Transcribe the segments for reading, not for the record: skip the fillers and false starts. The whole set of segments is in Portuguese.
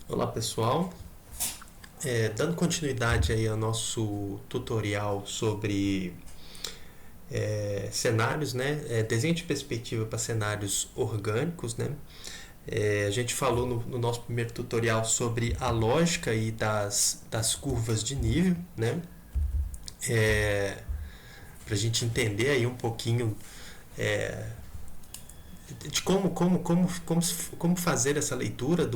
Olá pessoal, dando continuidade aí ao nosso tutorial sobre cenários, né? Desenho de perspectiva para cenários orgânicos, né? A gente falou no nosso primeiro tutorial sobre a lógica aí das curvas de nível, né? Para a gente entender aí um pouquinho de como fazer essa leitura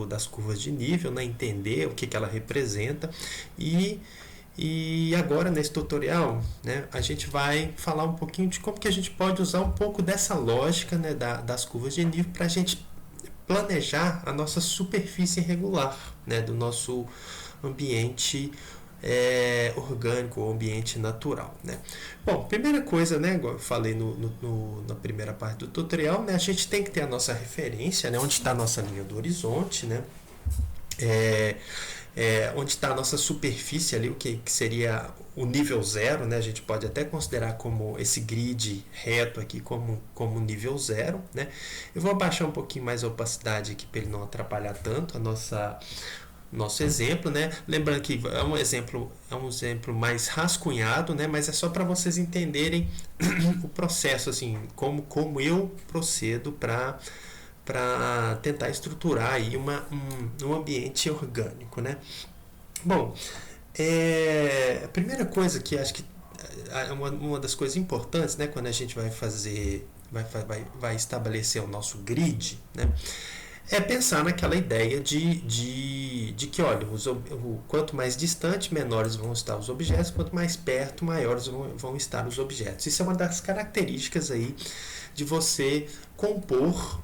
das curvas de nível, né? Entender o que ela representa e agora nesse tutorial, né, a gente vai falar um pouquinho de como que a gente pode usar um pouco dessa lógica, né, das curvas de nível para a gente planejar a nossa superfície irregular, né, do nosso ambiente orgânico ou ambiente natural, né? Bom, primeira coisa, né, igual eu falei na primeira parte do tutorial, né, a gente tem que ter a nossa referência, né, onde está a nossa linha do horizonte, né, onde está a nossa superfície ali, o que seria o nível zero, né? A gente pode até considerar como esse grid reto aqui como nível zero, né? Eu vou abaixar um pouquinho mais a opacidade aqui para ele não atrapalhar tanto a nosso exemplo, né? Lembrando que é um exemplo mais rascunhado, né? Mas é só para vocês entenderem o processo, assim, como eu procedo para tentar estruturar aí um ambiente orgânico, né? Bom, a primeira coisa que acho que uma das coisas importantes, né, quando a gente vai fazer, vai estabelecer o nosso grid, né, é pensar naquela ideia de que, olha, quanto mais distante, menores vão estar os objetos, quanto mais perto, maiores vão estar os objetos. Isso é uma das características aí de você compor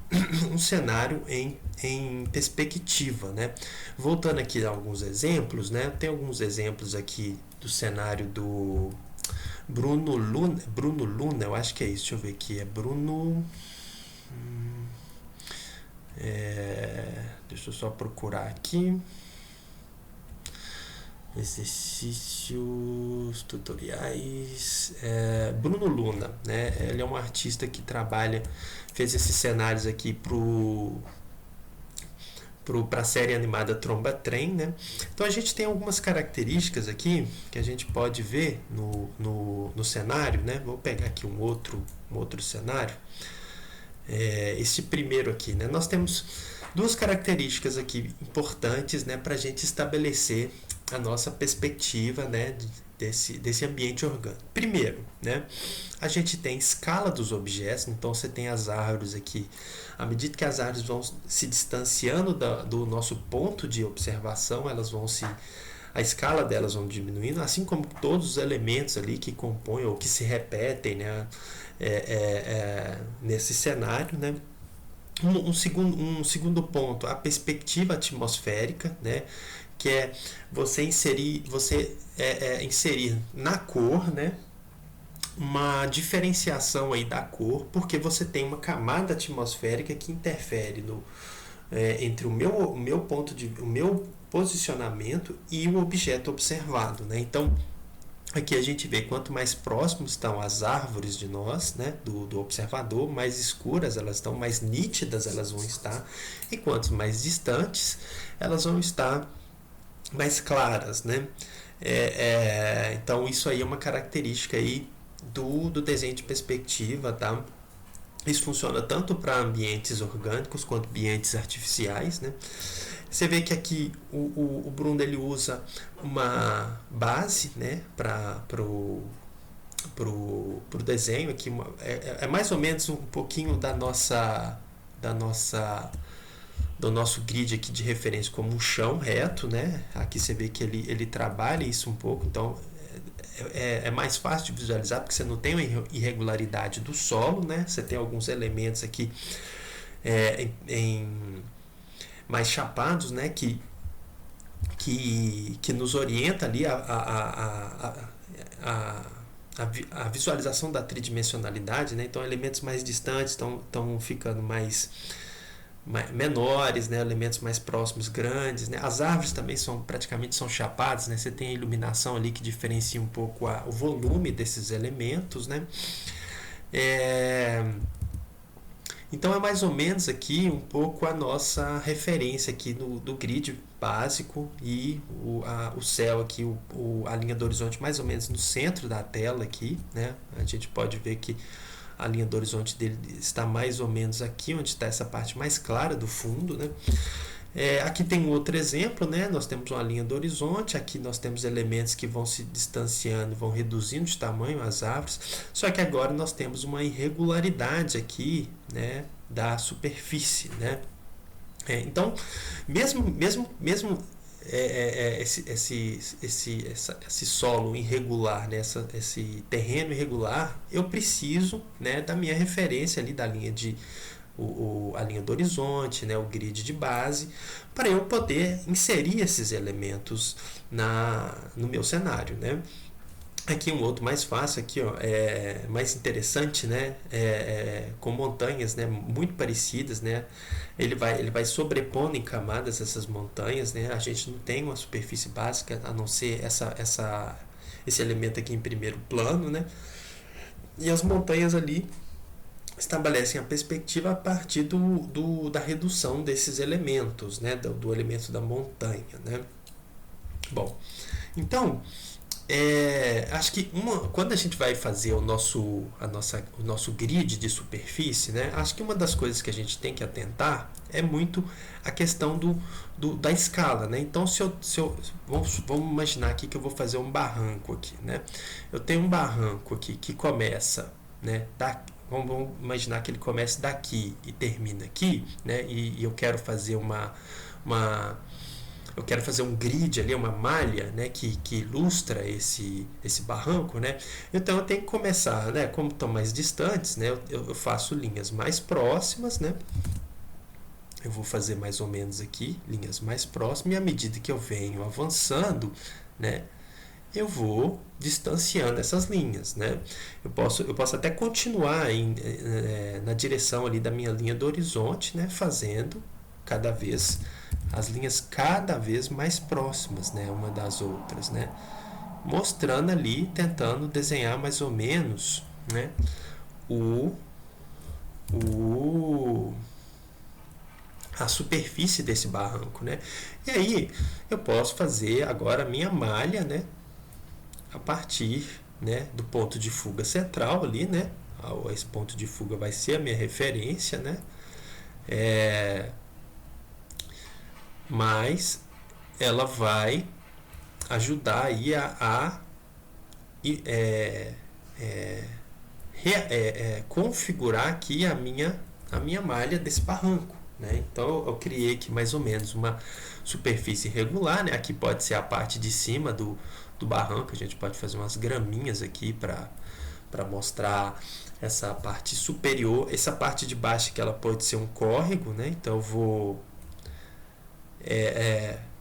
um cenário em perspectiva, né? Voltando aqui a alguns exemplos, né? Tem alguns exemplos aqui do cenário do Bruno Luna, eu acho que é isso, deixa eu ver aqui, é Bruno... deixa eu só procurar aqui. Exercícios, tutoriais. Bruno Luna, né? Ele é um artista que fez esses cenários aqui para a série animada Tromba Trem, né? Então a gente tem algumas características aqui que a gente pode ver no cenário, né? Vou pegar aqui um outro cenário. Esse primeiro aqui, né? Nós temos duas características aqui importantes, né, para a gente estabelecer a nossa perspectiva, né, desse ambiente orgânico. Primeiro, né, a gente tem escala dos objetos, então você tem as árvores aqui. À medida que as árvores vão se distanciando do nosso ponto de observação, a escala delas vão diminuindo, assim como todos os elementos ali que compõem ou que se repetem, né, nesse cenário, né. Um segundo ponto, a perspectiva atmosférica, né, que é você inserir na cor, né, uma diferenciação aí da cor, porque você tem uma camada atmosférica que interfere entre o meu posicionamento e o objeto observado, né? Então aqui a gente vê quanto mais próximos estão as árvores de nós, né, do observador, mais escuras elas estão, mais nítidas elas vão estar, e quanto mais distantes elas vão estar mais claras, né? Então isso aí é uma característica aí do desenho de perspectiva, tá? Isso funciona tanto para ambientes orgânicos quanto ambientes artificiais, né? Você vê que aqui o Bruno ele usa uma base, né, pro desenho aqui, mais ou menos um pouquinho do nosso grid aqui de referência como um chão reto, né? Aqui você vê que ele trabalha isso um pouco, então é mais fácil de visualizar porque você não tem uma irregularidade do solo, né? Você tem alguns elementos aqui mais chapados, né? Que nos orienta ali a visualização da tridimensionalidade, né? Então elementos mais distantes estão ficando menores, né, elementos mais próximos grandes, né. As árvores também praticamente são chapadas, né, você tem a iluminação ali que diferencia um pouco o volume desses elementos, né. Então é mais ou menos aqui um pouco a nossa referência aqui do grid básico e o céu aqui, a linha do horizonte mais ou menos no centro da tela aqui, né? A gente pode ver que a linha do horizonte dele está mais ou menos aqui, onde está essa parte mais clara do fundo, né? Aqui tem um outro exemplo, né? Nós temos uma linha do horizonte, aqui nós temos elementos que vão se distanciando, vão reduzindo de tamanho as árvores, só que agora nós temos uma irregularidade aqui, né, da superfície, né? Então, mesmo esse solo irregular, né, esse terreno irregular, eu preciso, né, da minha referência ali da linha a linha do horizonte, né, o grid de base, para eu poder inserir esses elementos no meu cenário, né? Aqui um outro mais fácil, aqui, ó, mais interessante, né? Com montanhas, né, muito parecidas, né? Ele vai sobrepondo em camadas essas montanhas, né? A gente não tem uma superfície básica a não ser esse elemento aqui em primeiro plano, né? E as montanhas ali estabelecem a perspectiva a partir da redução desses elementos, né? Do elemento da montanha, né? Bom, então acho que quando a gente vai fazer o nosso grid de superfície, né, acho que uma das coisas que a gente tem que atentar é muito a questão da escala, né? Então, vamos imaginar aqui que eu vou fazer um barranco aqui, né? Eu tenho um barranco aqui que começa, né, vamos imaginar que ele comece daqui e termina aqui, né? E eu quero fazer eu quero fazer um grid ali, uma malha, né, que ilustra esse barranco, né? Então eu tenho que começar, né, como estão mais distantes, né, eu faço linhas mais próximas, né? Eu vou fazer mais ou menos aqui linhas mais próximas, e à medida que eu venho avançando, né, eu vou distanciando essas linhas, né? Eu posso até continuar na direção ali da minha linha do horizonte, né, fazendo as linhas cada vez mais próximas, né, uma das outras, né, mostrando ali, tentando desenhar mais ou menos, né, a superfície desse barranco, né. E aí eu posso fazer agora a minha malha, né, a partir, né, do ponto de fuga central ali, né. Esse ponto de fuga vai ser a minha referência, né. Mas ela vai ajudar aí configurar aqui a minha malha desse barranco, né? Então eu criei aqui mais ou menos uma superfície irregular, né? Aqui pode ser a parte de cima do barranco, a gente pode fazer umas graminhas aqui para mostrar essa parte superior. Essa parte de baixo que ela pode ser um córrego, né? Então eu vou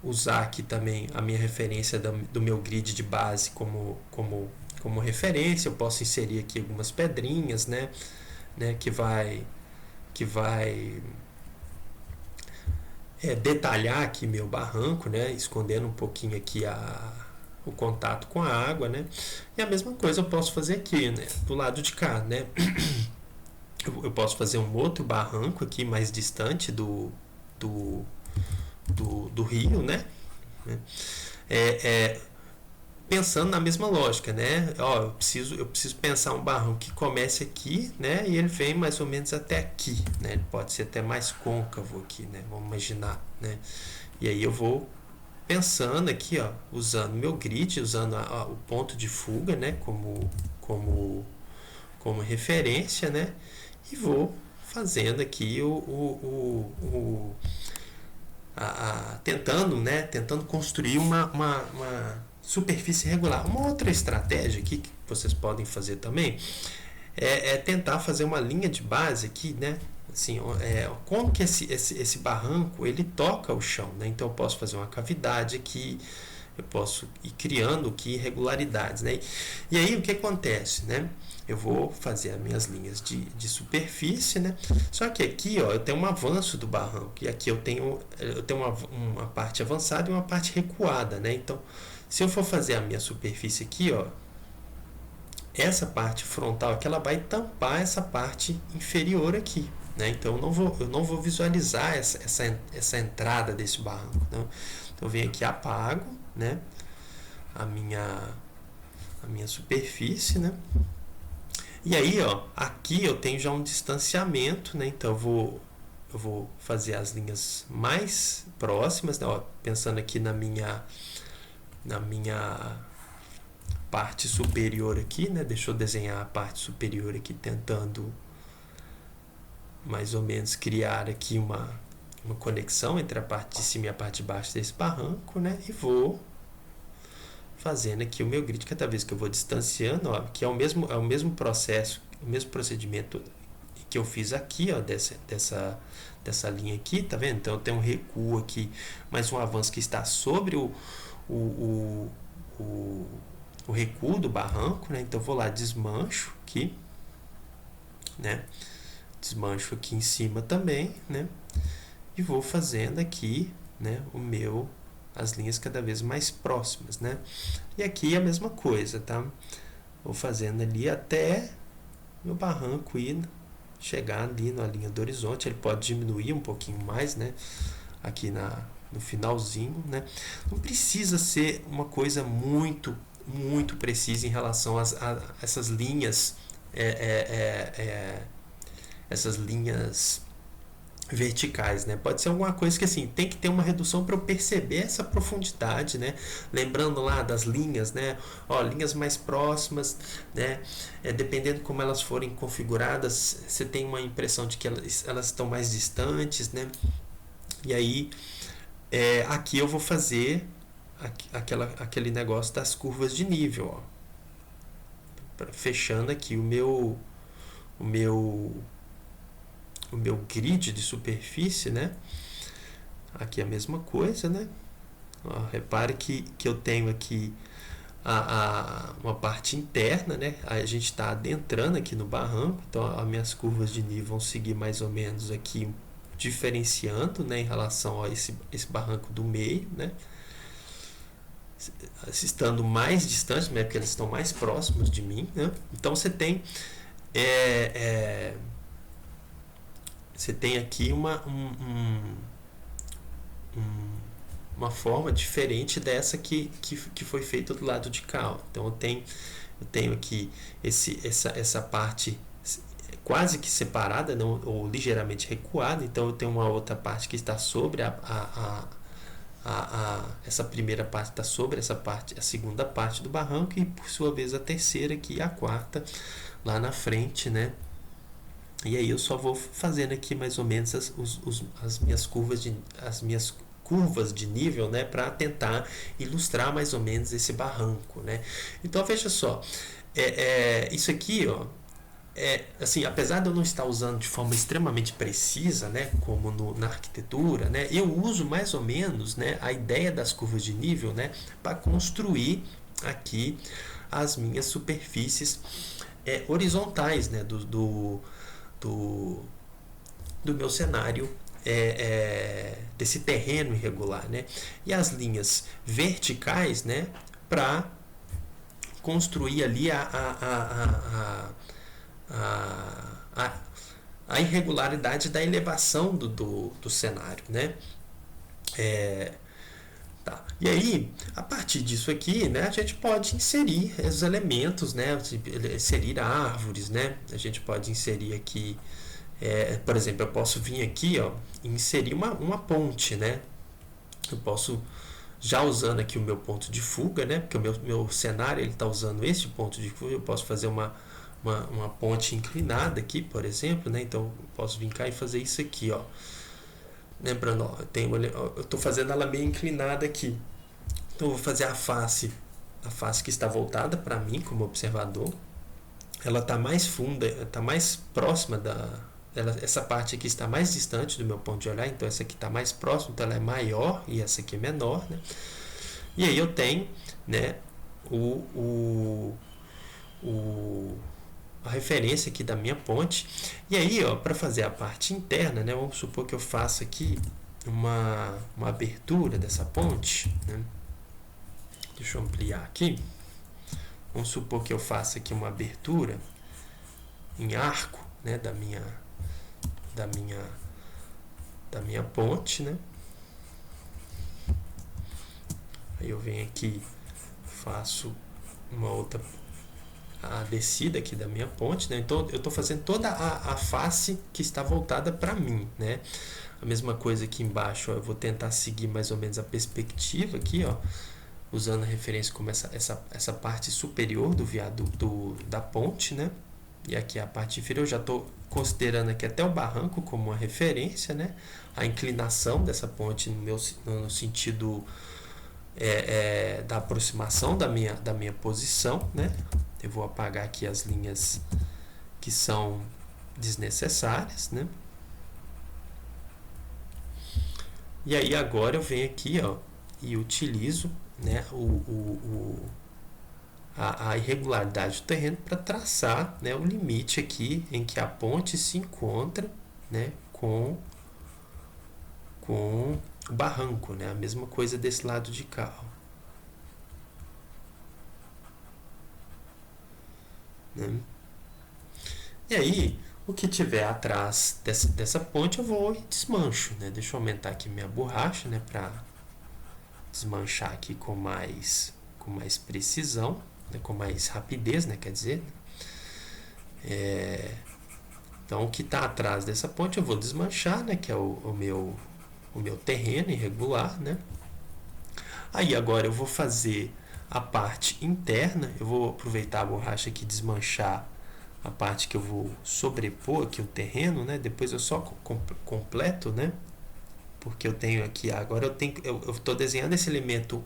usar aqui também a minha referência do meu grid de base como referência. Eu posso inserir aqui algumas pedrinhas, né, que vai detalhar aqui meu barranco, né, escondendo um pouquinho aqui o contato com a água, né. E a mesma coisa eu posso fazer aqui, né, do lado de cá, né. Eu posso fazer um outro barranco aqui mais distante do rio, né? Pensando na mesma lógica, né? Ó, eu preciso pensar um barranco que comece aqui, né? E ele vem mais ou menos até aqui, né? Ele pode ser até mais côncavo aqui, né? Vamos imaginar, né? E aí eu vou pensando aqui, ó, usando meu grid, usando o ponto de fuga, né? Como referência, né? E vou fazendo aqui tentando construir uma superfície regular. Uma outra estratégia aqui que vocês podem fazer também é tentar fazer uma linha de base aqui, né? Assim, como que esse barranco ele toca o chão, né? Então eu posso fazer uma cavidade aqui, eu posso ir criando aqui irregularidades, né? E aí o que acontece, né? Eu vou fazer as minhas linhas de superfície, né? Só que aqui, ó, eu tenho um avanço do barranco e aqui eu tenho uma parte avançada e uma parte recuada, né? Então, se eu for fazer a minha superfície aqui, ó, essa parte frontal aqui, ela vai tampar essa parte inferior aqui, né? Então eu não vou visualizar essa entrada desse barranco. Então eu venho aqui, apago, né, a minha superfície, né? E aí, ó, aqui eu tenho já um distanciamento, né? Então eu vou fazer as linhas mais próximas, né? Ó, pensando aqui na minha parte superior aqui, né? Deixa eu desenhar a parte superior aqui, tentando mais ou menos criar aqui uma conexão entre a parte de cima e a parte de baixo desse barranco, né? E vou fazendo aqui o meu grid cada vez que eu vou distanciando, ó, que é o mesmo processo, o mesmo procedimento que eu fiz aqui, ó, dessa linha aqui, tá vendo? Então eu tenho um recuo aqui, mais um avanço que está sobre o, o, o recuo do barranco, né? Então eu vou lá, desmancho aqui, né? Desmancho aqui em cima também, né? E vou fazendo aqui, né, as linhas cada vez mais próximas, né? E aqui a mesma coisa, tá? Vou fazendo ali até meu barranco ir chegar ali na linha do horizonte. Ele pode diminuir um pouquinho mais, né? Aqui no finalzinho, né? Não precisa ser uma coisa muito precisa em relação a essas linhas, essas linhas verticais, né? Pode ser alguma coisa que assim tem que ter uma redução para eu perceber essa profundidade, né? Lembrando lá das linhas, né? Ó, linhas mais próximas, né? Dependendo como elas forem configuradas, você tem uma impressão de que elas estão mais distantes, né? E aí aqui eu vou fazer aquele negócio das curvas de nível, ó, fechando aqui o meu grid de superfície, né? Aqui é a mesma coisa, né? Ó, repare que eu tenho aqui uma parte interna, né? A gente está adentrando aqui no barranco, então as minhas curvas de nível vão seguir mais ou menos aqui, diferenciando, né, em relação a esse barranco do meio, né? Estando mais distantes, né, porque eles estão mais próximos de mim, né? Então você tem você tem aqui uma forma diferente dessa que foi feita do lado de cá. Ó. Então eu tenho aqui essa parte quase que separada, não, ou ligeiramente recuada. Então eu tenho uma outra parte que está sobre essa primeira parte está sobre essa parte, a segunda parte do barranco, e por sua vez a terceira aqui e a quarta lá na frente, né? E aí eu só vou fazendo aqui mais ou menos as minhas curvas de nível, né, para tentar ilustrar mais ou menos esse barranco, né? Então veja só, isso aqui, ó, assim, apesar de eu não estar usando de forma extremamente precisa, né, como na arquitetura, né, eu uso mais ou menos, né, a ideia das curvas de nível, né, para construir aqui as minhas superfícies horizontais, né, do meu cenário, desse terreno irregular, né? E as linhas verticais, né, para construir ali a irregularidade da elevação do cenário, né? Tá. E aí, a partir disso aqui, né, a gente pode inserir os elementos, né, inserir árvores, né, a gente pode inserir aqui, por exemplo, eu posso vir aqui, ó, e inserir uma ponte, né, eu posso, já usando aqui o meu ponto de fuga, né, porque o meu cenário ele está usando este ponto de fuga, eu posso fazer uma ponte inclinada aqui, por exemplo, né, então eu posso vir cá e fazer isso aqui, ó. Lembrando, ó, eu estou fazendo ela meio inclinada aqui. Então eu vou fazer a face que está voltada para mim como observador. Ela está mais funda, está mais próxima essa parte aqui está mais distante do meu ponto de olhar, então essa aqui está mais próxima, então ela é maior e essa aqui é menor, né? E aí eu tenho, né, a referência aqui da minha ponte. E aí, ó, para fazer a parte interna, né, vamos supor que eu faça aqui uma abertura dessa ponte, né? Deixa eu ampliar aqui. Vamos supor que eu faça aqui uma abertura em arco, né, da minha ponte, né? Aí eu venho aqui, faço uma outra a descida aqui da minha ponte, né? Então eu estou fazendo toda a face que está voltada para mim, né? A mesma coisa aqui embaixo, ó, eu vou tentar seguir mais ou menos a perspectiva aqui, ó, usando a referência como essa parte superior do viaduto da ponte, né? E aqui a parte inferior, eu já estou considerando aqui até o barranco como uma referência, né? A inclinação dessa ponte no sentido da aproximação da minha posição, né? Eu vou apagar aqui as linhas que são desnecessárias, né? E aí agora eu venho aqui, ó, e utilizo, né, a irregularidade do terreno para traçar, né, o limite aqui em que a ponte se encontra, né, com o barranco, né? A mesma coisa desse lado de cá, ó. Né? E aí, o que tiver atrás dessa ponte eu vou e desmancho, né? Deixa eu aumentar aqui minha borracha, né, para desmanchar aqui com mais precisão, né, com mais rapidez, né, quer dizer. Então, o que está atrás dessa ponte eu vou desmanchar, né, que é o meu terreno irregular, né. Aí agora eu vou fazer a parte interna, eu vou aproveitar a borracha aqui e desmanchar a parte que eu vou sobrepor aqui o terreno, né? Depois eu só completo, né? Porque eu tenho aqui, agora eu estou desenhando esse elemento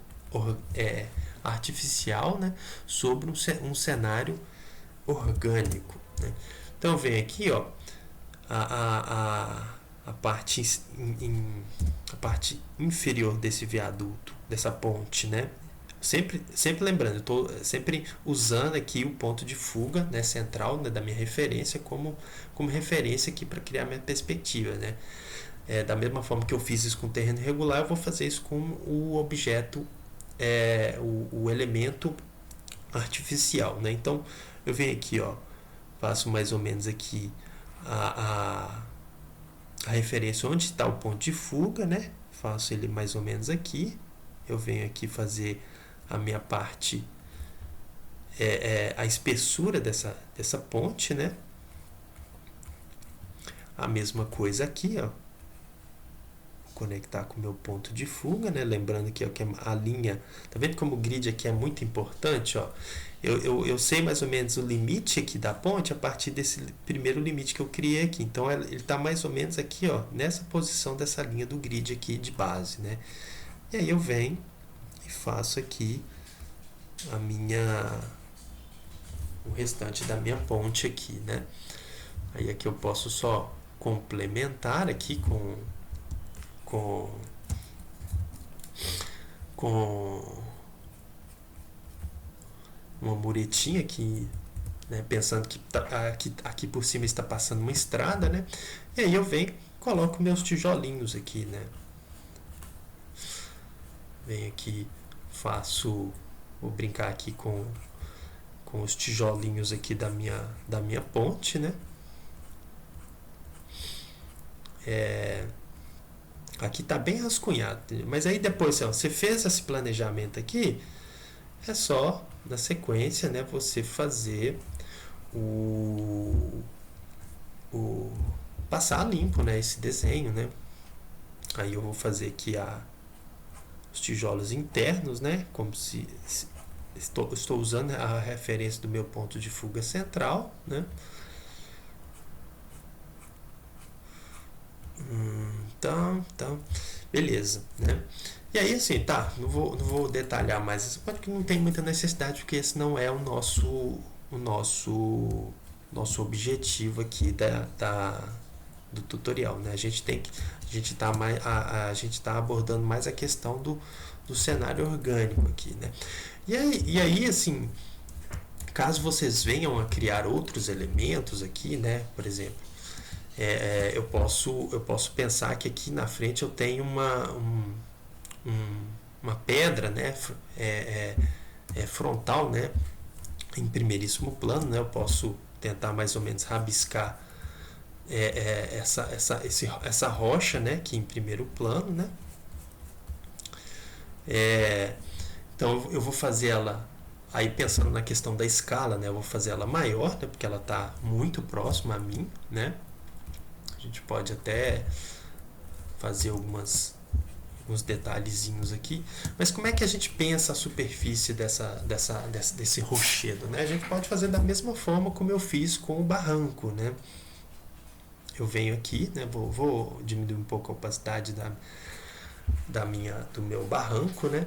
artificial, né? Sobre um cenário orgânico, né? Então eu venho aqui, ó, a parte a parte inferior desse viaduto, dessa ponte, né? Sempre lembrando, eu estou sempre usando aqui o ponto de fuga, né, central, né, da minha referência como referência aqui para criar minha perspectiva, né? Da mesma forma que eu fiz isso com o terreno irregular, eu vou fazer isso com o objeto, o elemento artificial, né? Então eu venho aqui, ó, faço mais ou menos aqui a referência onde está o ponto de fuga, né? Faço ele mais ou menos aqui. Eu venho aqui fazer a minha parte, a espessura dessa ponte, né? A mesma coisa aqui, ó. Vou conectar com o meu ponto de fuga, né? Lembrando que a linha, tá vendo como o grid aqui é muito importante, ó? Eu sei mais ou menos o limite aqui da ponte a partir desse primeiro limite que eu criei aqui. Então ele está mais ou menos aqui, ó, nessa posição dessa linha do grid aqui de base, né? E aí eu venho e faço aqui o restante da minha ponte aqui, né? Aí aqui eu posso só complementar aqui com uma muretinha aqui, né? Pensando que aqui por cima está passando uma estrada, né? E aí eu venho, coloco meus tijolinhos aqui, né? Venho aqui, vou brincar aqui com os tijolinhos aqui da minha ponte, né? Aqui tá bem rascunhado, mas aí depois, ó, você fez esse planejamento aqui, é só na sequência, né, você fazer passar limpo, né, esse desenho, né? Aí eu vou fazer aqui os tijolos internos, né, como se estou usando a referência do meu ponto de fuga central, né? Então, beleza, né? E aí, assim, tá, não vou detalhar mais essa parte, porque não tem muita necessidade, porque esse não é o nosso objetivo aqui do tutorial, né? A gente tá abordando mais a questão do cenário orgânico aqui, né? E aí, assim, caso vocês venham a criar outros elementos aqui, né? Por exemplo, eu posso pensar que aqui na frente eu tenho uma pedra, né, frontal, né, em primeiríssimo plano, né, eu posso tentar mais ou menos rabiscar essa rocha, né, aqui em primeiro plano, né? Então eu vou fazer ela, aí pensando na questão da escala, né, eu vou fazer ela maior, né, porque ela está muito próxima a mim, né? A gente pode até fazer alguns detalhezinhos aqui, mas como é que a gente pensa a superfície desse rochedo, né? A gente pode fazer da mesma forma como eu fiz com o barranco, né? Eu venho aqui, né? Vou diminuir um pouco a opacidade do meu barranco, né?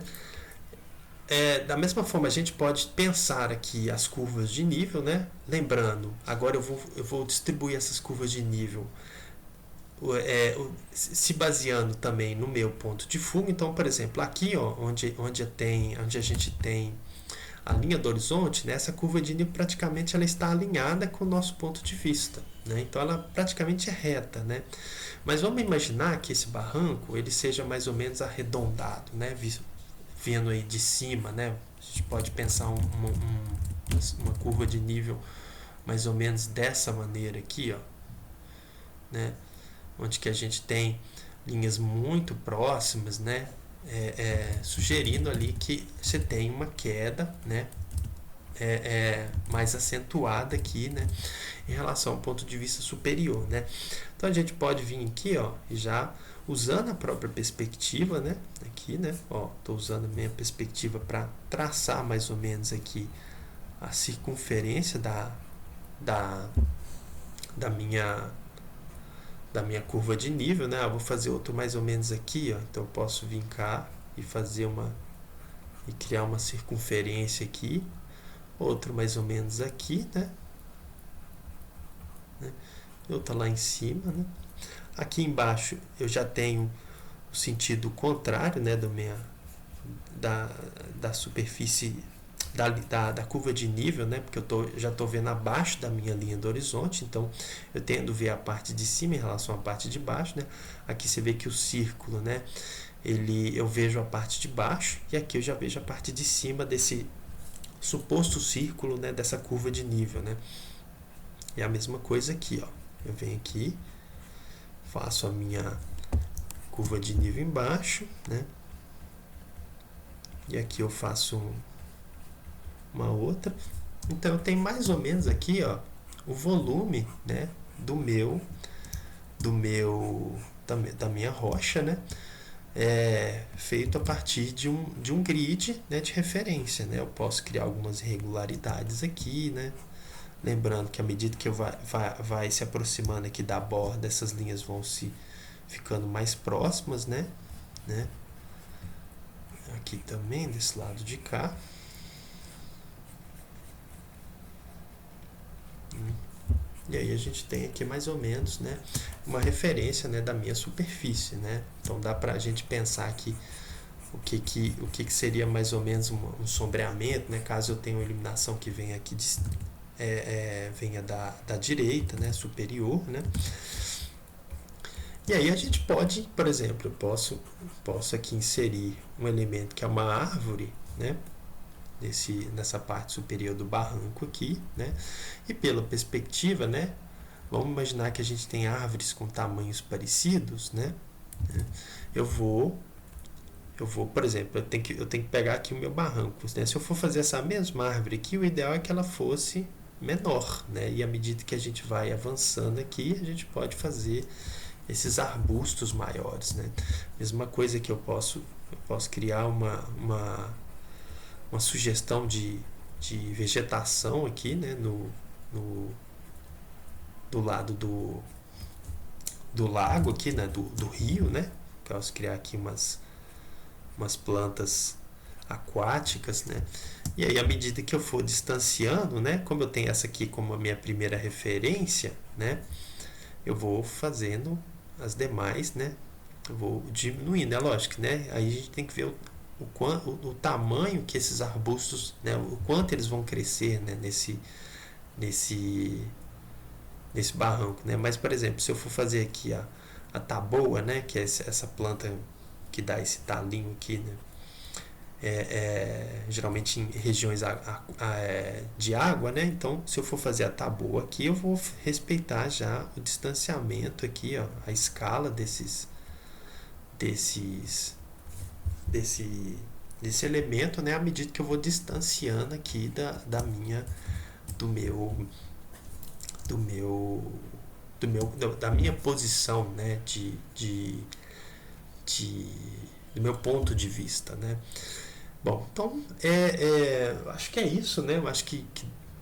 Da mesma forma, a gente pode pensar aqui as curvas de nível, né? Lembrando, agora eu vou distribuir essas curvas de nível se baseando também no meu ponto de fuga. Então, por exemplo, aqui, ó, onde a gente tem a linha do horizonte, né, essa curva de nível praticamente ela está alinhada com o nosso ponto de vista, né? Então ela praticamente é reta, né? Mas vamos imaginar que esse barranco ele seja mais ou menos arredondado, né? Vendo aí de cima, né? A gente pode pensar uma curva de nível mais ou menos dessa maneira aqui, ó, né? Onde que a gente tem linhas muito próximas, né? Sugerindo ali que você tem uma queda, né? Mais acentuada aqui, né? Em relação ao ponto de vista superior, né? Então a gente pode vir aqui, ó, e já usando a própria perspectiva, né? Aqui, né? Ó, tô usando a minha perspectiva para traçar mais ou menos aqui a circunferência da, da minha curva de nível, né? Eu vou fazer outro mais ou menos aqui, ó. Então eu posso vir cá e fazer e criar uma circunferência aqui, outro mais ou menos aqui, né? Outro lá em cima, né? Aqui embaixo eu já tenho o sentido contrário, né, da superfície da curva de nível, né, porque já estou vendo abaixo da minha linha do horizonte, então eu tendo a ver a parte de cima em relação à parte de baixo, né. Aqui você vê que o círculo, né, eu vejo a parte de baixo, e aqui eu já vejo a parte de cima desse suposto círculo, né, dessa curva de nível, né. E a mesma coisa aqui, ó. Eu venho aqui, faço a minha curva de nível embaixo, né? E aqui eu faço uma outra. Então eu tenho mais ou menos aqui, ó, o volume, né, da minha rocha, né? Feito a partir de um grid, né, de referência, né? Eu posso criar algumas irregularidades aqui, né? Lembrando que à medida que eu vai se aproximando aqui da borda, essas linhas vão se ficando mais próximas, né? Aqui também, desse lado de cá. E aí a gente tem aqui mais ou menos, né, uma referência, né, da minha superfície, né? Então dá pra gente pensar aqui o que seria mais ou menos um sombreamento, né? Caso eu tenha uma iluminação que venha aqui venha da direita, né, superior, né? E aí a gente pode, por exemplo, eu posso aqui inserir um elemento que é uma árvore, né? Nessa parte superior do barranco aqui, né? E pela perspectiva, né? Vamos imaginar que a gente tem árvores com tamanhos parecidos, né? Eu vou, por exemplo, eu tenho que pegar aqui o meu barranco, né? Se eu for fazer essa mesma árvore aqui, o ideal é que ela fosse menor, né? E à medida que a gente vai avançando aqui, a gente pode fazer esses arbustos maiores, né? Mesma coisa que eu posso criar uma sugestão de vegetação aqui, né? Do lado do lago aqui, né? Do rio, né? Posso criar aqui umas plantas aquáticas, né? E aí, à medida que eu for distanciando, né? Como eu tenho essa aqui como a minha primeira referência, né? Eu vou fazendo as demais, né? Eu vou diminuindo, é lógico, né? Aí a gente tem que ver o tamanho que esses arbustos, né? O quanto eles vão crescer, né? Nesse barranco, né? Mas, por exemplo, se eu for fazer aqui a taboa, né? Que é essa planta que dá esse talinho aqui, né? geralmente em regiões de água, né? Então, se eu for fazer a taboa aqui, eu vou respeitar já o distanciamento aqui, ó, a escala desses, desse, desse elemento, né? À medida que eu vou distanciando aqui do meu, do meu, da minha posição, né? De, do meu ponto de vista, né? Bom, então acho que é isso, né? Eu acho que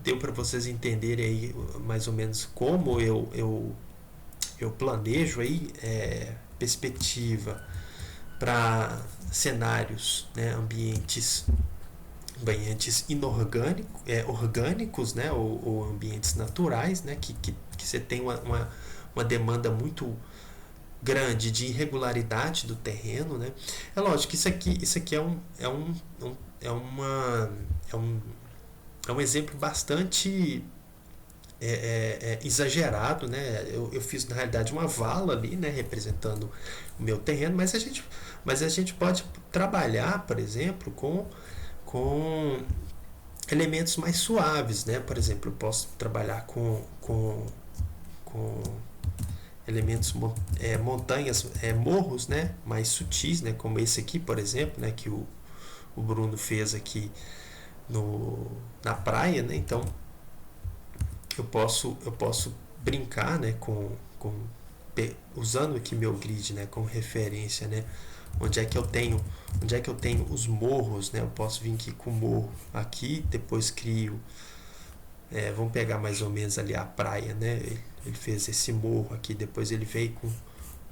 deu para vocês entenderem aí mais ou menos como eu planejo aí perspectiva para cenários, né? Ambientes orgânicos, né? Ou ambientes naturais, né? Que você tem uma demanda muito grande de irregularidade do terreno, né? É lógico que isso aqui é um, é um exemplo bastante exagerado, né? Eu fiz na realidade uma vala ali, né? Representando o meu terreno, mas a gente pode trabalhar, por exemplo, com elementos mais suaves, né? Por exemplo, eu posso trabalhar com elementos montanhas, morros, né, mais sutis, né, como esse aqui, por exemplo, né, que o Bruno fez aqui na praia, né? Então eu posso brincar, né, usando aqui meu grid, né, como referência, né, onde é que eu tenho os morros, né? Eu posso vir aqui com o morro aqui, depois crio vamos pegar mais ou menos ali a praia, né? Ele fez esse morro aqui, depois ele veio com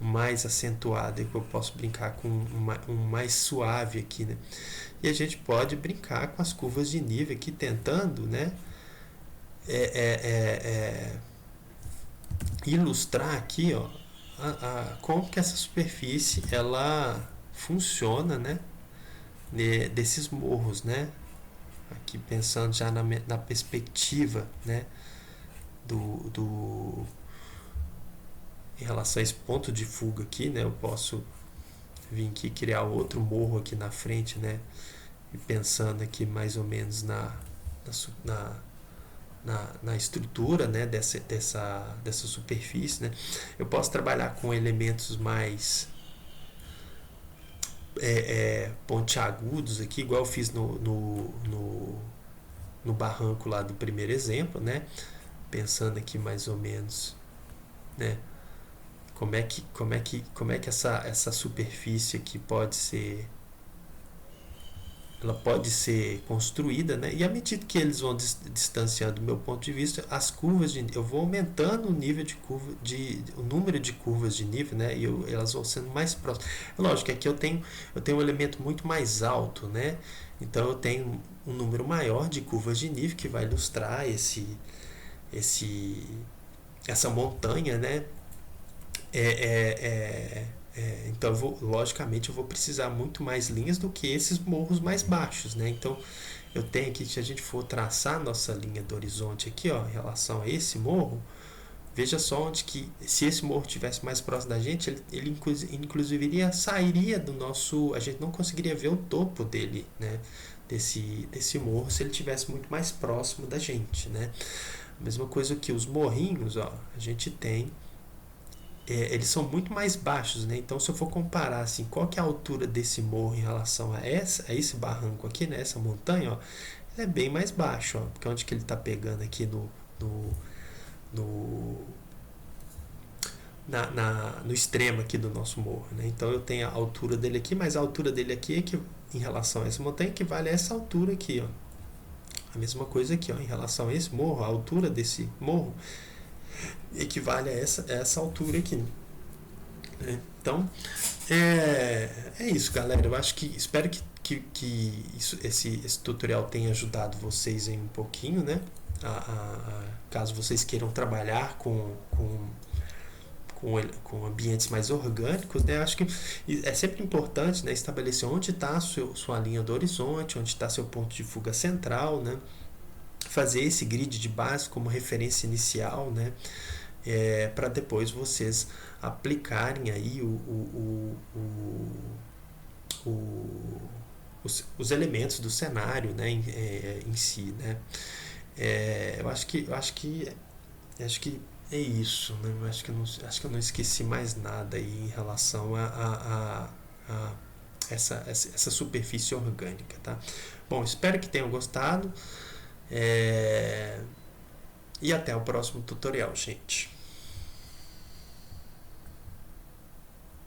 mais acentuado, e eu posso brincar com um mais suave aqui, né? E a gente pode brincar com as curvas de nível aqui, tentando, né? Ilustrar aqui, ó, como que essa superfície ela funciona, né? Desses morros, né? Aqui pensando já na perspectiva, né? Do em relação a esse ponto de fuga aqui, né? Eu posso vir aqui criar outro morro aqui na frente, né? E pensando aqui mais ou menos na estrutura, né? Dessa superfície, né? Eu posso trabalhar com elementos mais pontiagudos aqui, igual eu fiz no barranco lá do primeiro exemplo, né? Pensando aqui mais ou menos, né? Como é que essa superfície aqui ela pode ser construída, né? E à medida que eles vão distanciando do meu ponto de vista, as curvas eu vou aumentando o nível de curva, o número de curvas de nível, né? E elas vão sendo mais próximas. É lógico que aqui eu tenho um elemento muito mais alto, né? Então eu tenho um número maior de curvas de nível que vai ilustrar esse essa montanha, né? Então, logicamente, eu vou precisar muito mais linhas do que esses morros mais baixos, né? Então, eu tenho aqui, se a gente for traçar nossa linha do horizonte aqui, ó, em relação a esse morro, veja só onde que, se esse morro estivesse mais próximo da gente, ele inclusive sairia do nosso, a gente não conseguiria ver o topo dele, né? Desse morro, se ele estivesse muito mais próximo da gente, né? A mesma coisa que os morrinhos, ó, a gente tem eles são muito mais baixos, né? Então, se eu for comparar assim, qual que é a altura desse morro em relação a esse barranco aqui, né? Essa montanha, ó, ele é bem mais baixo, ó, porque onde que ele está pegando aqui no, no, no extremo aqui do nosso morro, né? Então, eu tenho a altura dele aqui, mas a altura dele aqui em relação a essa montanha equivale a essa altura aqui, ó. A mesma coisa aqui, ó, em relação a esse morro, a altura desse morro equivale a essa altura aqui. Né? Então, é isso, galera. Eu acho que espero que esse tutorial tenha ajudado vocês em um pouquinho, né? Caso vocês queiram trabalhar com ambientes mais orgânicos, né? Acho que é sempre importante, né, estabelecer onde está a sua linha do horizonte, onde está seu ponto de fuga central, né? Fazer esse grid de base como referência inicial, né? Para depois vocês aplicarem aí os elementos do cenário, né, em si, né? Eu acho que é isso, né? Eu acho que eu não esqueci mais nada aí em relação a essa superfície orgânica, tá? Bom, espero que tenham gostado, e até o próximo tutorial, gente.